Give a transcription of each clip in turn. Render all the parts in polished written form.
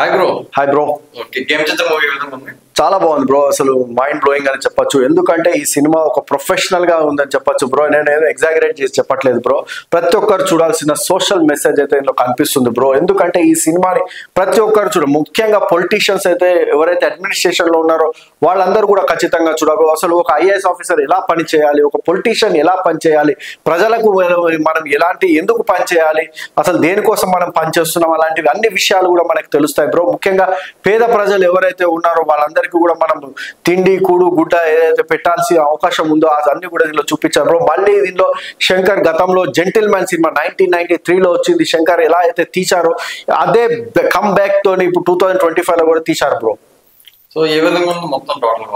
Hi bro. Hi bro. Okay, game changer movie ఏ విధంగా ఉంది? చాలా బాగుంది బ్రో. అసలు మైండ్ బ్లోయింగ్ అని చెప్పొచ్చు. ఎందుకంటే ఈ సినిమా ఒక ప్రొఫెషనల్ గా ఉందని చెప్పొచ్చు బ్రో. నేను ఏదో ఎగ్జాగరేట్ చేసి చెప్పట్లేదు బ్రో. ప్రతి ఒక్కరు చూడాల్సిన సోషల్ మెసేజ్ అయితే ఇందులో కనిపిస్తుంది బ్రో. ఎందుకంటే ఈ సినిమాని ప్రతి ఒక్కరు చూడ, ముఖ్యంగా పొలిటీషియన్స్ అయితే ఎవరైతే అడ్మినిస్ట్రేషన్ లో ఉన్నారో వాళ్ళందరూ కూడా ఖచ్చితంగా చూడాలి. అసలు ఒక ఐఏఎస్ ఆఫీసర్ ఎలా పని చేయాలి, ఒక పొలిటీషియన్ ఎలా పని చేయాలి, ప్రజలకు మనం ఎలాంటి ఎందుకు పని చేయాలి, అసలు దేనికోసం మనం పనిచేస్తున్నాం, అలాంటివి అన్ని విషయాలు కూడా మనకు తెలుస్తాయి బ్రో. ముఖ్యంగా పేద ప్రజలు ఎవరైతే ఉన్నారో వాళ్ళందరికీ కూడా మనం తిండి కూడు గుడ్డ ఏదైతే పెట్టాల్సిన అవకాశం ఉందో అదన్నీ కూడా దీనిలో చూపించారు బ్రో. మళ్ళీ దీనిలో శంకర్ గతంలో జెంటిల్మెన్ సినిమా 1993లో వచ్చింది. శంకర్ ఎలా అయితే తీశారో అదే కమ్ బ్యాక్ తోని ఇప్పుడు 2025లో కూడా తీశారు బ్రో. సో ఏ విధంగా ఉంది మొత్తం టోటల్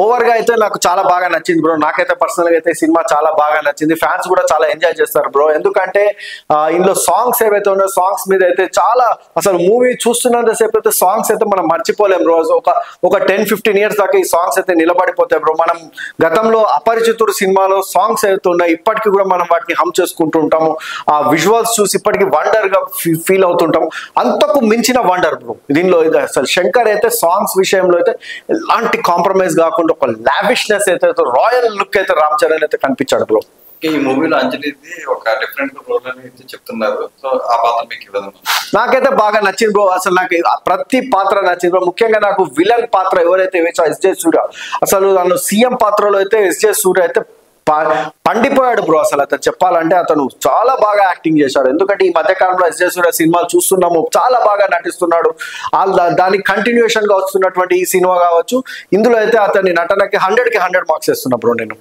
ఓవర్ గా అయితే నాకు చాలా బాగా నచ్చింది బ్రో. నాకైతే పర్సనల్ గా అయితే సినిమా చాలా బాగా నచ్చింది. ఫ్యాన్స్ కూడా చాలా ఎంజాయ్ చేస్తారు బ్రో. ఎందుకంటే ఇందులో సాంగ్స్ ఏవైతే ఉన్నాయో సాంగ్స్ మీద అయితే చాలా, అసలు మూవీ చూస్తున్నంతసేపు అయితే సాంగ్స్ అయితే మనం మర్చిపోలేం బ్రో. ఒక 10-15 ఇయర్స్ దాకా ఈ సాంగ్స్ అయితే నిలబడిపోతాయి బ్రో. మనం గతంలో అపరిచితుడు సినిమాలో సాంగ్స్ అయితే ఉన్నాయి, ఇప్పటికీ కూడా మనం వాటిని హమ్ చేసుకుంటూ ఉంటాము. ఆ విజువల్స్ చూసి ఇప్పటికీ వండర్ గా ఫీల్ అవుతుంటాం. అంతకు మించిన వండర్ బ్రో దీనిలో. అసలు శంకర్ అయితే సాంగ్స్ విషయంలో అయితే ఎలాంటి కాంప్రమైజ్ కాకుండా ఒక లావిష్నెస్ అయితే రాయల్ లుక్ అయితే రామ్ చరణ్ అయితే కనిపించాడు బ్రో. ఈ మూవీలో అంజలిది ఒక డిఫరెంట్ రోల్ అని చెప్తున్నారు. సో ఆ పాత్ర మీకు విధంగా నాకైతే బాగా నచ్చింది బ్రో. అసలు నాకు ప్రతి పాత్ర నచ్చింది బ్రో. ముఖ్యంగా నాకు విలన్ పాత్ర ఎవరైతే వేసా ఎస్జే సూర్య, అసలు నన్ను సీఎం పాత్రలో అయితే ఎస్జే సూర్య అయితే పండిపోయాడు బ్రో. అసలు అతను చెప్పాలంటే అతను చాలా బాగా యాక్టింగ్ చేశాడు. ఎందుకంటే ఈ మధ్యకాలంలో ఎస్జే సూర్య సినిమాలు చూస్తున్నాము, చాలా బాగా నటిస్తున్నాడు. దానికి కంటిన్యూషన్ గా వస్తున్నటువంటి ఈ సినిమా కావచ్చు, ఇందులో అయితే అతని నటనకి 100కి 100 మార్క్స్ ఇస్తున్నా బ్రో నేను.